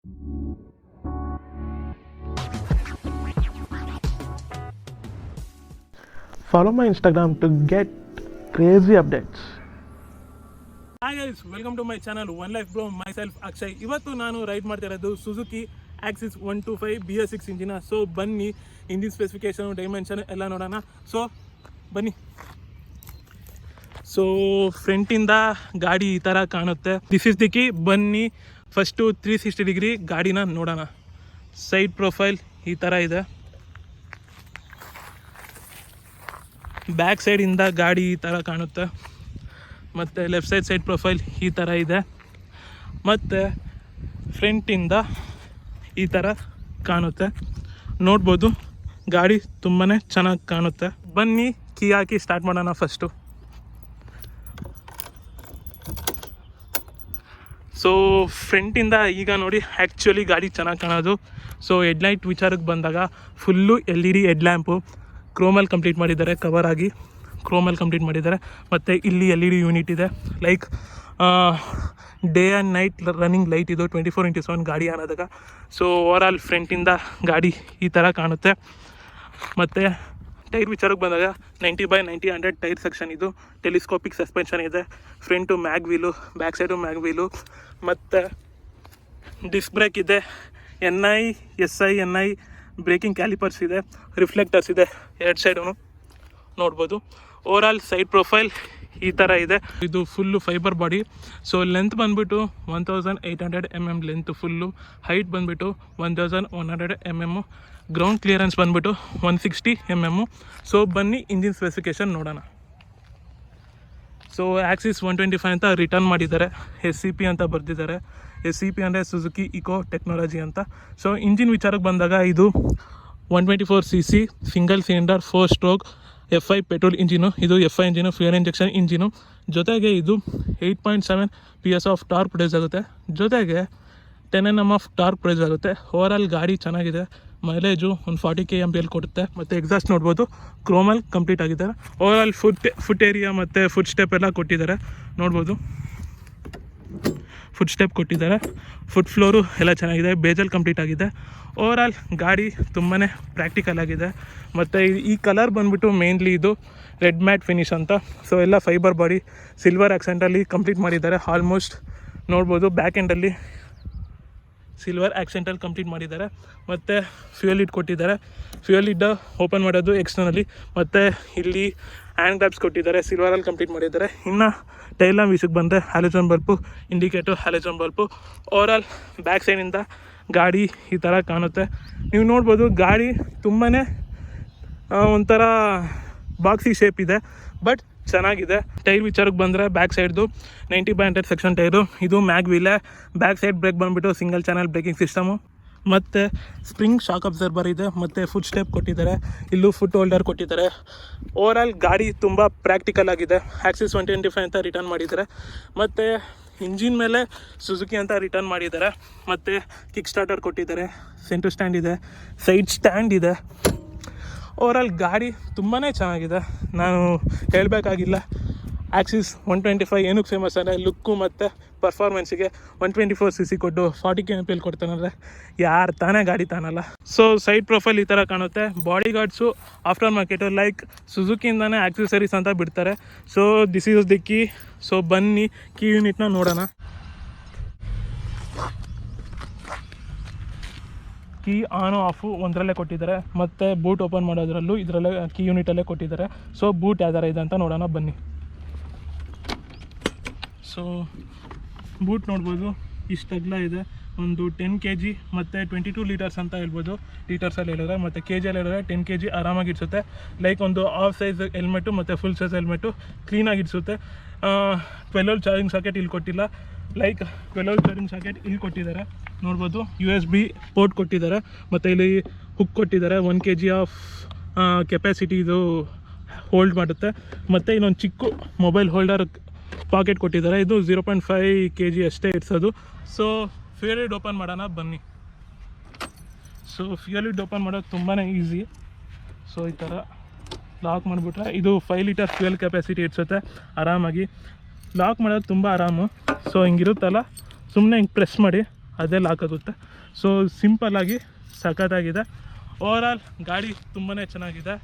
Follow my Instagram to get crazy updates. Hi guys, welcome to my channel One Life Bro. Myself Akshay. ಇವತ್ತು ನಾನು ride ಮಾಡ್ತಾ ಇರೋದು Suzuki Axis 125 Bs6 ಇಂಜಿನ. So ಬನ್ನಿ engine specification, dimension ಎಲ್ಲ ನೋಡೋಣ. So ಬನ್ನಿ. So ಫ್ರಂಟಿಂದ ಗಾಡಿ ಈ ಥರ ಕಾಣುತ್ತೆ. This is the key. ಬನ್ನಿ ಫಸ್ಟು 360 ಡಿಗ್ರಿ ಗಾಡಿನ ನೋಡೋಣ. ಸೈಡ್ ಪ್ರೊಫೈಲ್ ಈ ಥರ ಇದೆ. ಬ್ಯಾಕ್ ಸೈಡಿಂದ ಗಾಡಿ ಈ ಥರ ಕಾಣುತ್ತೆ. ಮತ್ತು ಲೆಫ್ಟ್ ಸೈಡ್ ಪ್ರೊಫೈಲ್ ಈ ಥರ ಇದೆ. ಮತ್ತು ಫ್ರಂಟಿಂದ ಈ ಥರ ಕಾಣುತ್ತೆ. ನೋಡ್ಬೋದು ಗಾಡಿ ತುಂಬಾ ಚೆನ್ನಾಗಿ ಕಾಣುತ್ತೆ. ಬನ್ನಿ ಕೀ ಹಾಕಿ ಸ್ಟಾರ್ಟ್ ಮಾಡೋಣ ಫಸ್ಟು. ಸೊ ಫ್ರಂಟಿಂದ ಈಗ ನೋಡಿ ಆ್ಯಕ್ಚುಲಿ ಗಾಡಿ ಚೆನ್ನಾಗಿ ಕಾಣೋದು. ಸೊ ಹೆಡ್ಲೈಟ್ ವಿಚಾರಕ್ಕೆ ಬಂದಾಗ ಫುಲ್ಲು LED ಹೆಡ್ ಲ್ಯಾಂಪು ಕ್ರೋಮಲ್ಲಿ ಕಂಪ್ಲೀಟ್ ಮಾಡಿದ್ದಾರೆ, ಕವರ್ ಆಗಿ ಕ್ರೋಮಲ್ಲಿ ಕಂಪ್ಲೀಟ್ ಮಾಡಿದ್ದಾರೆ. ಮತ್ತು ಇಲ್ಲಿ LED ಯೂನಿಟ್ ಇದೆ. Like day and night running light ಇದು 24x7 ಗಾಡಿ ಅನ್ನೋದಾಗ. ಸೊ ಓವರಾಲ್ ಫ್ರಂಟಿಂದ ಗಾಡಿ ಈ ಥರ ಕಾಣುತ್ತೆ. ಮತ್ತು ಟೈರ್ ವಿಚಾರಕ್ಕೆ ಬಂದಾಗ 90/90 100 ಟೈರ್ ಸೆಕ್ಷನ್ ಇದು. ಟೆಲಿಸ್ಕೋಪಿಕ್ ಸಸ್ಪೆನ್ಷನ್ ಇದೆ. Front mag wheel, back side mag wheel. ಮತ್ತು ಡಿಸ್ಕ್ ಬ್ರೇಕ್ ಇದೆ. NI SI NI breaking callipers ಇದೆ. ರಿಫ್ಲೆಕ್ಟರ್ಸ್ ಇದೆ ಎರಡು ಸೈಡು ನೋಡ್ಬೋದು. ಓವರಾಲ್ ಸೈಡ್ ಪ್ರೊಫೈಲ್ ಈ ಥರ ಇದೆ. ಇದು full fibre body. So length ಬಂದುಬಿಟ್ಟು 1800 mm ಲೆಂತ್ ಫುಲ್ಲು. ಹೈಟ್ ಬಂದುಬಿಟ್ಟು 1100 mm. ಗ್ರೌಂಡ್ ಕ್ಲಿಯರೆನ್ಸ್ ಬಂದುಬಿಟ್ಟು 160 mm. ಸೊ ಬನ್ನಿ ಇಂಜಿನ್ ಸ್ಪೆಸಿಫಿಕೇಷನ್ ನೋಡೋಣ. ಸೊ ಆಕ್ಸಿಸ್ 125 ಅಂತ ರಿಟರ್ನ್ ಮಾಡಿದ್ದಾರೆ. SCP ಅಂತ ಬರೆದಿದ್ದಾರೆ. SCP ಅಂದರೆ ಸುಜುಕಿ ಇಕೋ ಟೆಕ್ನಾಲಜಿ ಅಂತ. ಸೊ ಇಂಜಿನ್ ವಿಚಾರಕ್ಕೆ ಬಂದಾಗ ಇದು 124cc single cylinder 4 stroke F5 petrol engine. ಇದು F5 engine, fuel injection engine. ಜೊತೆಗೆ ಇದು 8.7 PS ಆಫ್ ಟಾರ್ಕ್ ಪ್ರೊಡ್ಯೂಸ್ ಆಗುತ್ತೆ. ಜೊತೆಗೆ 10 Nm ಆಫ್ ಟಾರ್ಕ್ ಪ್ರೊಡ್ಯೂಸ್ ಆಗುತ್ತೆ. ಓವರಾಲ್ ಗಾಡಿ ಚೆನ್ನಾಗಿದೆ. ಮೈಲೇಜು ಒಂದು 40 KMPL ಕೊಡುತ್ತೆ. ಮತ್ತು ಎಕ್ಸಾಸ್ಟ್ ನೋಡ್ಬೋದು ಕ್ರೋಮಲ್ಲಿ ಕಂಪ್ಲೀಟ್ ಆಗಿದ್ದಾರೆ. ಓವರಾಲ್ ಫುಟ್ ಏರಿಯಾ ಮತ್ತು ಫುಟ್ ಸ್ಟೆಪ್ ಎಲ್ಲ ಕೊಟ್ಟಿದ್ದಾರೆ ನೋಡ್ಬೋದು. ಫುಟ್ ಸ್ಟೆಪ್ ಕೊಟ್ಟಿದ್ದಾರೆ. ಫುಟ್ ಫ್ಲೋರು ಎಲ್ಲ ಚೆನ್ನಾಗಿದೆ. ಬೇಜಲ್ ಕಂಪ್ಲೀಟ್ ಆಗಿದೆ. ಓವರಾಲ್ ಗಾಡಿ ತುಂಬಾ ಪ್ರಾಕ್ಟಿಕಲ್ ಆಗಿದೆ. ಮತ್ತು ಈ ಕಲರ್ ಬಂದುಬಿಟ್ಟು ಮೇನ್ಲಿ ಇದು ರೆಡ್ ಮ್ಯಾಟ್ ಫಿನಿಶ್ ಅಂತ. ಸೊ ಎಲ್ಲ ಫೈಬರ್ ಬಾಡಿ ಸಿಲ್ವರ್ ಆ್ಯಕ್ಸೆಂಟಲ್ಲಿ ಕಂಪ್ಲೀಟ್ ಮಾಡಿದ್ದಾರೆ. ಆಲ್ಮೋಸ್ಟ್ ನೋಡ್ಬೋದು ಬ್ಯಾಕ್ ಎಂಡಲ್ಲಿ ಸಿಲ್ವರ್ ಆ್ಯಕ್ಸೆಂಟಲ್ಲಿ ಕಂಪ್ಲೀಟ್ ಮಾಡಿದ್ದಾರೆ. ಮತ್ತು ಫ್ಯೂಯಲ್ ಲಿಡ್ ಕೊಟ್ಟಿದ್ದಾರೆ. ಫ್ಯೂಯಲ್ ಲಿಡ್ ಓಪನ್ ಮಾಡೋದು ಎಕ್ಸ್ಟರ್ನಲ್ಲಿ. ಮತ್ತು ಇಲ್ಲಿ ಹ್ಯಾಂಡ್ ಗ್ರಾಬ್ಸ್ ಕೊಟ್ಟಿದ್ದಾರೆ. ಸಿಲ್ವರಲ್ಲಿ ಕಂಪ್ಲೀಟ್ ಮಾಡಿದ್ದಾರೆ. ಇನ್ನು ಟೈಲ್ ಲ್ಯಾಂಪ್ ವಿಷಯಕ್ಕೆ ಬಂದರೆ halogen bulb, indicator halogen bulb. Overall back ಸೈಡಿಂದ ಗಾಡಿ ಈ ಥರ ಕಾಣುತ್ತೆ. ನೀವು ನೋಡ್ಬೋದು ಗಾಡಿ ತುಂಬಾ ಒಂಥರ ಬಾಕ್ಸಿ ಶೇಪ್ ಇದೆ, ಬಟ್ ಚೆನ್ನಾಗಿದೆ. ಟೈರ್ ವಿಚಾರಕ್ಕೆ ಬಂದರೆ ಬ್ಯಾಕ್ ಸೈಡ್ದು 90/100 ಸೆಕ್ಷನ್ ಟೈರು. ಇದು ಮ್ಯಾಗ್ ವೀಲೆ. ಬ್ಯಾಕ್ ಸೈಡ್ ಬ್ರೇಕ್ ಬಂದುಬಿಟ್ಟು ಸಿಂಗಲ್ ಚಾನಲ್ ಬ್ರೇಕಿಂಗ್ ಸಿಸ್ಟಮು. ಮತ್ತು ಸ್ಪ್ರಿಂಗ್ ಶಾಕ್ ಅಬ್ಸರ್ಬರ್ ಇದೆ. ಮತ್ತು ಫುಟ್ ಸ್ಟೆಪ್ ಕೊಟ್ಟಿದ್ದಾರೆ. ಇಲ್ಲೂ ಫುಟ್ ಹೋಲ್ಡರ್ ಕೊಟ್ಟಿದ್ದಾರೆ. ಓವರಾಲ್ ಗಾಡಿ ತುಂಬ ಪ್ರಾಕ್ಟಿಕಲ್ ಆಗಿದೆ. ಆಕ್ಸಿಸ್ 125 ಅಂತ ರಿಟರ್ನ್ ಮಾಡಿದ್ದಾರೆ. ಮತ್ತು ಇಂಜಿನ್ ಮೇಲೆ ಸುಜುಕಿ ಅಂತ ರಿಟರ್ನ್ ಮಾಡಿದ್ದಾರೆ. ಮತ್ತು ಕಿಕ್ ಸ್ಟಾರ್ಟರ್ ಕೊಟ್ಟಿದ್ದಾರೆ. ಸೆಂಟ್ರ್ ಸ್ಟ್ಯಾಂಡ್ ಇದೆ, ಸೈಡ್ ಸ್ಟ್ಯಾಂಡ್ ಇದೆ. ಓವರಾಲ್ ಗಾಡಿ ತುಂಬಾ ಚೆನ್ನಾಗಿದೆ. ನಾನು ಹೇಳಬೇಕಾಗಿಲ್ಲ. ಆಕ್ಸಿಸ್ 125 ಏನಕ್ಕೆ ಫೇಮಸ್ ಅಂದರೆ ಲುಕ್ಕು ಮತ್ತು ಪರ್ಫಾರ್ಮೆನ್ಸಿಗೆ. 124cc ಕೊಟ್ಟು 40 KMPL ಕೊಡ್ತಾನಂದರೆ ಯಾರು ತಾನೇ ಗಾಡಿ ತಾನಲ್ಲ. ಸೊ ಸೈಡ್ ಪ್ರೊಫೈಲ್ ಈ ಥರ ಕಾಣುತ್ತೆ. Body guards after market ಸುಜುಕಿಯಿಂದನೇ ಆಕ್ಸೆಸರೀಸ್ ಅಂತ ಬಿಡ್ತಾರೆ. So this is the key. So ಬನ್ನಿ ಕೀ ಯೂನಿಟ್ನ ನೋಡೋಣ. ಕೀ ಆನು ಆಫು ಒಂದರಲ್ಲೇ ಕೊಟ್ಟಿದ್ದಾರೆ. ಮತ್ತು ಬೂಟ್ ಓಪನ್ ಮಾಡೋದ್ರಲ್ಲೂ ಇದರಲ್ಲೇ ಕೀ ಯೂನಿಟಲ್ಲೇ ಕೊಟ್ಟಿದ್ದಾರೆ. ಸೊ ಬೂಟ್ ಯಾವ್ದಾರ ಇದೆ ಅಂತ ನೋಡೋಣ ಬನ್ನಿ. ಸೊ ಬೂಟ್ ನೋಡ್ಬೋದು ಇಷ್ಟೆಲ್ಲ ಇದೆ. ಒಂದು 10 kg ಮತ್ತು 22 ಲೀಟರ್ಸ್ ಅಂತ ಹೇಳ್ಬೋದು. ಲೀಟರ್ಸಲ್ಲಿ ಹೇಳಿದ್ರೆ ಮತ್ತು KGಯಲ್ಲಿ ಹೇಳಿದ್ರೆ 10 kg ಆರಾಮಾಗಿ ಇಡಿಸುತ್ತೆ. ಲೈಕ್ ಒಂದು ಹಾಫ್ ಸೈಜ್ ಹೆಲ್ಮೆಟು ಮತ್ತು ಫುಲ್ ಸೈಜ್ ಹೆಲ್ಮೆಟು ಕ್ಲೀನಾಗಿ ಇಡಿಸುತ್ತೆ. 12 ಚಾರ್ಜಿಂಗ್ ಸಾಕೆಟ್ ಇಲ್ಲಿ ಕೊಟ್ಟಿಲ್ಲ. ಲೈಕ್ 12 ಚಾರ್ಜಿಂಗ್ ಸಾಕೆಟ್ ಇಲ್ಲಿ ಕೊಟ್ಟಿದ್ದಾರೆ ನೋಡ್ಬೋದು. USB ಪೋರ್ಟ್ ಕೊಟ್ಟಿದ್ದಾರೆ. ಮತ್ತು ಇಲ್ಲಿ ಹುಕ್ ಕೊಟ್ಟಿದ್ದಾರೆ. 1 kg ಆಫ್ ಕೆಪಾಸಿಟಿ ಇದು ಹೋಲ್ಡ್ ಮಾಡುತ್ತೆ. ಮತ್ತು ಇನ್ನೊಂದು ಚಿಕ್ಕ ಮೊಬೈಲ್ ಹೋಲ್ಡರ್ ಪಾಕೆಟ್ ಕೊಟ್ಟಿದ್ದಾರೆ. ಇದು 0.5 kg ಅಷ್ಟೇ ಇಡ್ಸೋದು. ಸೊ ಫ್ಯೂಯಲ್ ಲಿಡ್ ಓಪನ್ ಮಾಡೋಣ ಬನ್ನಿ. ಸೊ ಫ್ಯೂಯಲ್ ಲಿಡ್ ಓಪನ್ ಮಾಡೋದು ತುಂಬಾ ಈಸಿ. ಸೊ ಈ ಥರ ಲಾಕ್ ಮಾಡಿಬಿಟ್ರೆ ಇದು 5 ಲೀಟರ್ ಫ್ಯೂಯಲ್ ಕೆಪಾಸಿಟಿ ಇಡ್ಸುತ್ತೆ ಆರಾಮಾಗಿ. ಲಾಕ್ ಮಾಡೋದು ತುಂಬ ಆರಾಮು. ಸೊ ಹಿಂಗಿರುತ್ತಲ್ಲ, ಸುಮ್ಮನೆ ಹಿಂಗೆ ಪ್ರೆಸ್ ಮಾಡಿ ಅದೇ ಲಾಕ್ ಆಗುತ್ತೆ. ಸೊ ಸಿಂಪಲ್ಲಾಗಿ ಸಖತ್ತಾಗಿದೆ. ಓವರಾಲ್ ಗಾಡಿ ತುಂಬಾ ಚೆನ್ನಾಗಿದೆ.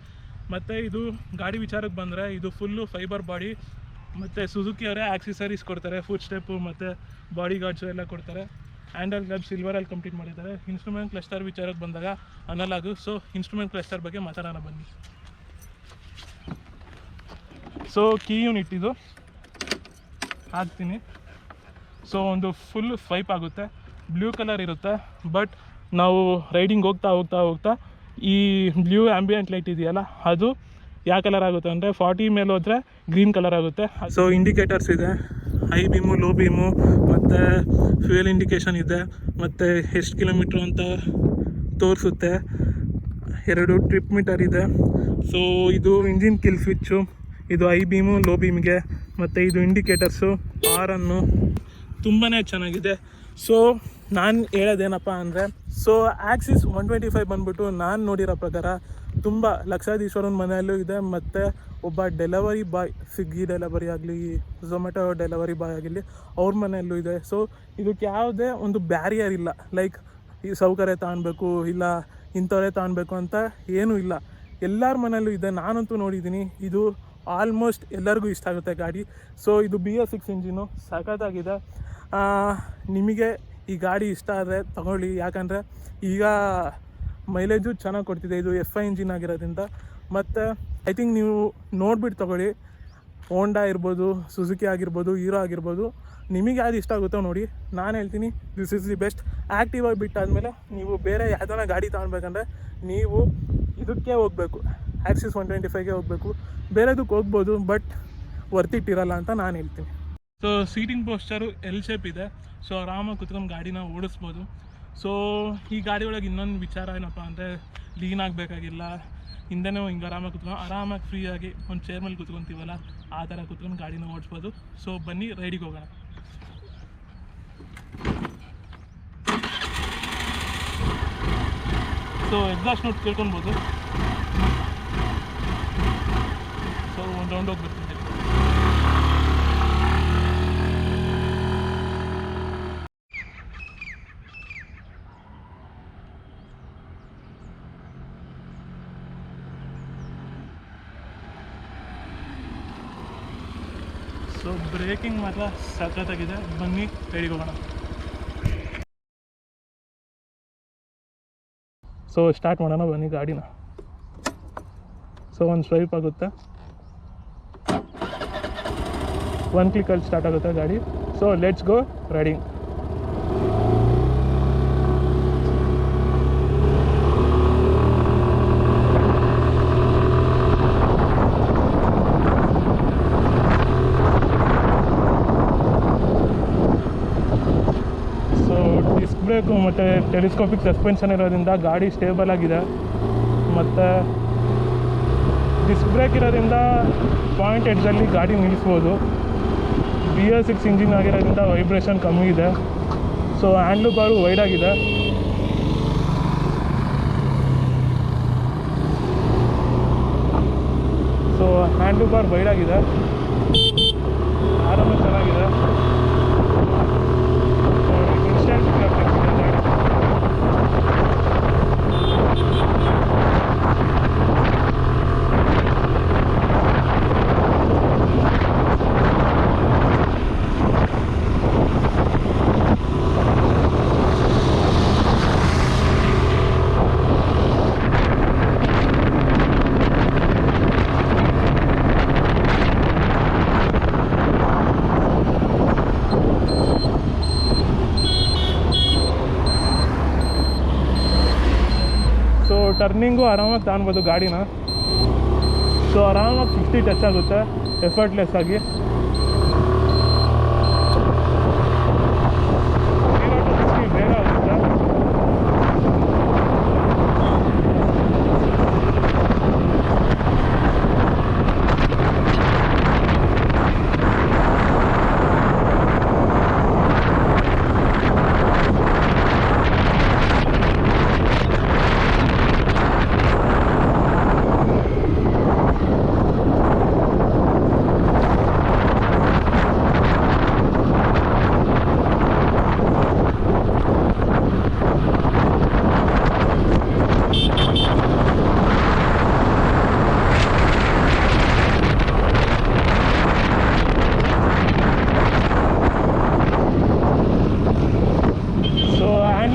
ಮತ್ತು ಇದು ಗಾಡಿ ವಿಚಾರಕ್ಕೆ ಬಂದರೆ ಇದು ಫುಲ್ಲು ಫೈಬರ್ ಬಾಡಿ, ಮತ್ತು ಸುಜುಕಿ ಅವರೇ ಆಕ್ಸೆಸರೀಸ್ ಕೊಡ್ತಾರೆ, ಫುಟ್ ಸ್ಟೆಪ್ಪು ಮತ್ತು ಬಾಡಿ ಗಾರ್ಡ್ಸು ಎಲ್ಲ ಕೊಡ್ತಾರೆ. ಹ್ಯಾಂಡಲ್ ಗ್ಲಬ್ ಸಿಲ್ವರಲ್ಲಿ ಕಂಪ್ಲೀಟ್ ಮಾಡಿದ್ದಾರೆ. ಇನ್ಸ್ಟ್ರೂಮೆಂಟ್ ಕ್ಲಸ್ಟರ್ ವಿಚಾರಕ್ಕೆ ಬಂದಾಗ ಅನಲಾಗು. ಸೊ ಇನ್ಸ್ಟ್ರೂಮೆಂಟ್ ಕ್ಲಸ್ಟರ್ ಬಗ್ಗೆ ಮಾತಾಡೋಣ ಬನ್ನಿ. ಸೊ ಕೀ ಯೂನಿಟ್ ಇದು ಹಾಕ್ತೀನಿ. ಸೊ ಒಂದು ಫುಲ್ ಸ್ವೈಪ್ ಆಗುತ್ತೆ, ಬ್ಲೂ ಕಲರ್ ಇರುತ್ತೆ. ಬಟ್ ನಾವು ರೈಡಿಂಗ್ ಹೋಗ್ತಾ ಹೋಗ್ತಾ ಹೋಗ್ತಾ ಈ ಬ್ಲೂ ಆ್ಯಂಬಿಯೆಂಟ್ ಲೈಟ್ ಇದೆಯಲ್ಲ ಅದು ಯಾವ ಕಲರ್ ಆಗುತ್ತೆ ಅಂದರೆ 40 ಮೇಲೆ ಹೋದರೆ ಗ್ರೀನ್ ಕಲರ್ ಆಗುತ್ತೆ. ಸೊ ಇಂಡಿಕೇಟರ್ಸ್ ಇದೆ, ಹೈ ಬೀಮು, ಲೋ ಬೀಮು, ಮತ್ತು ಫ್ಯೂಯಲ್ ಇಂಡಿಕೇಷನ್ ಇದೆ, ಮತ್ತು ಎಷ್ಟು ಕಿಲೋಮೀಟ್ರು ಅಂತ ತೋರಿಸುತ್ತೆ. 2 ಟ್ರಿಪ್ ಮೀಟರ್ ಇದೆ. ಸೊ ಇದು ಇಂಜಿನ್ ಕಿಲ್ ಸ್ವಿಚ್ಚು, ಇದು ಹೈ ಬೀಮು, ಲೋ ಬೀಮ್ಗೆ, ಮತ್ತು ಇದು ಇಂಡಿಕೇಟರ್ಸು, ಆರನ್ನು ತುಂಬಾ ಚೆನ್ನಾಗಿದೆ. ಸೊ ನಾನು ಹೇಳೋದೇನಪ್ಪ ಅಂದರೆ, ಸೊ ಆಕ್ಸಿಸ್ 125 ಬಂದ್ಬಿಟ್ಟು ನಾನು ನೋಡಿರೋ ಪ್ರಕಾರ ತುಂಬ ಲಕ್ಷಾಧೀಶ್ವರನ ಮನೆಯಲ್ಲೂ ಇದೆ, ಮತ್ತು ಒಬ್ಬ ಡೆಲಿವರಿ ಬಾಯ್, ಸ್ವಿಗ್ಗಿ ಡೆಲಿವರಿ ಆಗಲಿ, ಝೊಮ್ಯಾಟೊ ಡೆಲಿವರಿ ಬಾಯ್ ಆಗಿರಲಿ, ಅವ್ರ ಮನೆಯಲ್ಲೂ ಇದೆ. ಸೊ ಇದಕ್ಕೆ ಯಾವುದೇ ಒಂದು ಬ್ಯಾರಿಯರ್ ಇಲ್ಲ, ಲೈಕ್ ಈ ಸೌಕರ್ಯ ತಗೊಳ್ಬೇಕು ಇಲ್ಲ ಇಂಥವರೇ ತಗೊಳ್ಬೇಕು ಅಂತ ಏನೂ ಇಲ್ಲ, ಎಲ್ಲರ ಮನೆಯಲ್ಲೂ ಇದೆ. ನಾನಂತೂ ನೋಡಿದ್ದೀನಿ, ಇದು ಆಲ್ಮೋಸ್ಟ್ ಎಲ್ಲರಿಗೂ ಇಷ್ಟ ಆಗುತ್ತೆ ಗಾಡಿ. ಸೊ ಇದು BS6 ಇಂಜಿನು ಸಖತ್ತಾಗಿದೆ. ನಿಮಗೆ ಈ ಗಾಡಿ ಇಷ್ಟ ಆದರೆ ತಗೊಳ್ಳಿ, ಯಾಕಂದರೆ ಈಗ ಮೈಲೇಜು ಚೆನ್ನಾಗಿ ಕೊಡ್ತಿದೆ, ಇದು FI ಇಂಜಿನ್ ಆಗಿರೋದ್ರಿಂದ. ಮತ್ತು ಐ ಥಿಂಕ್ ನೀವು ನೋಡಿಬಿಟ್ಟು ತೊಗೊಳ್ಳಿ, ಹೋಂಡಾ ಇರ್ಬೋದು, ಸುಜುಕಿ ಆಗಿರ್ಬೋದು, ಹೀರೋ ಆಗಿರ್ಬೋದು, ನಿಮಗೆ ಯಾವ್ದು ಇಷ್ಟ ಆಗುತ್ತೋ ನೋಡಿ. ನಾನು ಹೇಳ್ತೀನಿ this is the best. Active ಆಗಿ ಬಿಟ್ಟಾದಮೇಲೆ ನೀವು ಬೇರೆ ಯಾವುದನ್ನ ಗಾಡಿ ತೊಗೊಳ್ಬೇಕಂದ್ರೆ ನೀವು ಇದಕ್ಕೆ ಹೋಗಬೇಕು, ಆಕ್ಸಿಸ್ 125ಗೆ ಹೋಗಬೇಕು. ಬೇರೆದಕ್ಕೆ ಹೋಗ್ಬೋದು, ಬಟ್ ವರ್ತಿಟ್ಟಿರಲ್ಲ ಅಂತ ನಾನು ಹೇಳ್ತೀನಿ. ಸೊ ಸೀಟಿಂಗ್ ಪೋಸ್ಚರು ಎಲ್ ಶೇಪ್ ಇದೆ. ಸೊ ಆರಾಮಾಗಿ ಕುತ್ಕೊಂಡು ಗಾಡಿನ ಓಡಿಸ್ಬೋದು. ಸೊ ಈ ಗಾಡಿ ಒಳಗೆ ಇನ್ನೊಂದು ವಿಚಾರ ಏನಪ್ಪ ಅಂದರೆ, ಲೀನ್ ಆಗಬೇಕಾಗಿಲ್ಲ, ಹಿಂದೆನೂ ಹಿಂಗೆ ಆರಾಮಾಗಿ ಫ್ರೀಯಾಗಿ ಒಂದು ಚೇರ್ ಮೇಲೆ ಕುತ್ಕೊತೀವಲ್ಲ ಆ ಥರ ಕುತ್ಕೊಂಡು ಗಾಡಿನ ಓಡಿಸ್ಬೋದು. ಸೊ ಬನ್ನಿ ರೈಡಿಗೆ ಹೋಗೋಣ. ಸೊ ಎಕ್ಸಾಸ್ಟ್ ನೋಟ್ ಕೇಳ್ಕೊಬೋದು. ಸೊ ಒಂದು ರೌಂಡ್ ಹೋಗ್ಬಿಡ್ತೀನಿ. ಸೊ ಬ್ರೇಕಿಂಗ್ ಮಾತ್ರ ಸಖತ್ತಾಗಿದೆ. ಬನ್ನಿ ರೈಡಿಗೆ ಹೋಗೋಣ. ಸೊ ಸ್ಟಾರ್ಟ್ ಮಾಡೋಣ ಬನ್ನಿ ಗಾಡಿನ. ಸೊ ಒಂದು ಸ್ವೈಪ್ ಆಗುತ್ತೆ, 1 ಕ್ಲಿಕ್ಕಲ್ಲಿ ಸ್ಟಾರ್ಟ್ ಆಗುತ್ತೆ ಗಾಡಿ. So let's go riding. Brake ಮತ್ತು ಟೆಲಿಸ್ಕೋಪಿಕ್ ಸಸ್ಪೆನ್ಷನ್ ಇರೋದ್ರಿಂದ ಗಾಡಿ ಸ್ಟೇಬಲ್ ಆಗಿದೆ. ಮತ್ತು ಡಿಸ್ಕ್ ಬ್ರೇಕ್ ಇರೋದ್ರಿಂದ ಪಾಯಿಂಟ್ ಎಡ್ಜಲ್ಲಿ ಗಾಡಿ ನಿಲ್ಲಿಸ್ಬೋದು. BS6 ಇಂಜಿನ್ ಆಗಿರೋದ್ರಿಂದ ವೈಬ್ರೇಷನ್ ಕಮ್ಮಿ ಇದೆ. ಸೊ ಹ್ಯಾಂಡ್ಲು ಬಾರು ವೈಡ್ ಆಗಿದೆ. ಸೊ ಹ್ಯಾಂಡ್ಲು ಬಾರ್ ವೈಡ್ ಆಗಿದೆ, ಆರಾಮ ಚೆನ್ನಾಗಿದೆ. ಟರ್ನಿಂಗು ಆರಾಮಾಗಿ ತಗೊಳ್ಬೋದು ಗಾಡಿನ. ಸೊ ಆರಾಮಾಗಿ 60 ಟಚ್ ಆಗುತ್ತೆ ಎಫರ್ಟ್ಲೆಸ್ ಆಗಿ. ಬೇಗ ಆಗುತ್ತೆ.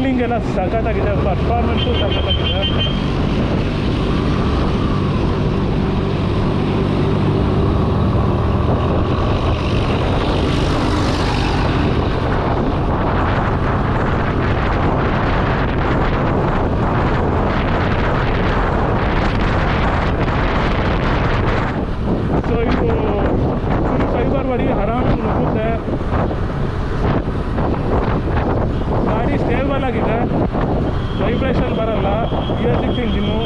ಹ್ಯಾಂಡ್ಲಿಂಗ್ ಎಲ್ಲ ಸಖತ್ತಾಗಿದೆ, ಪರ್ಫಾರ್ಮೆನ್ಸು ಸಖತ್ತಾಗಿದೆ. ಸೊ ಇದು ಫುಲ್ ಫೈಬರ್ ಬಡಿ ಆರಾಮಾಗಿ ನುಗ್ಗುತ್ತೆ. ಗಾಡಿ ಸ್ಟೇಬಲ್ ಆಗಿದೆ, ವೈಬ್ರೇಷನ್ ಬರಲ್ಲ, BS6 ಇಂಜಿನ್ನು.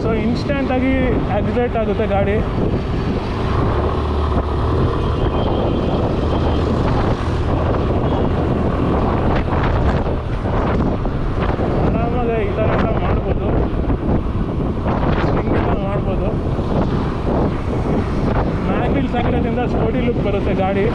ಸೊ ಇನ್ಸ್ಟೆಂಟಾಗಿ ಆಕ್ಸಿಲೇಟ್ ಆಗುತ್ತೆ ಗಾಡಿ. ಆರಾಮಾಗಿ ಈ ಥರ ಎಲ್ಲ ಮಾಡ್ಬೋದು, ಸ್ವಿಂಗ್ ಎಲ್ಲ ಮಾಡ್ಬೋದು. ಮ್ಯಾಗ್ವಿಲ್ಸ್ ಆಗಿರೋದ್ರಿಂದ ಸ್ಪೋರ್ಟಿ ಲುಕ್ ಬರುತ್ತೆ ಗಾಡಿ.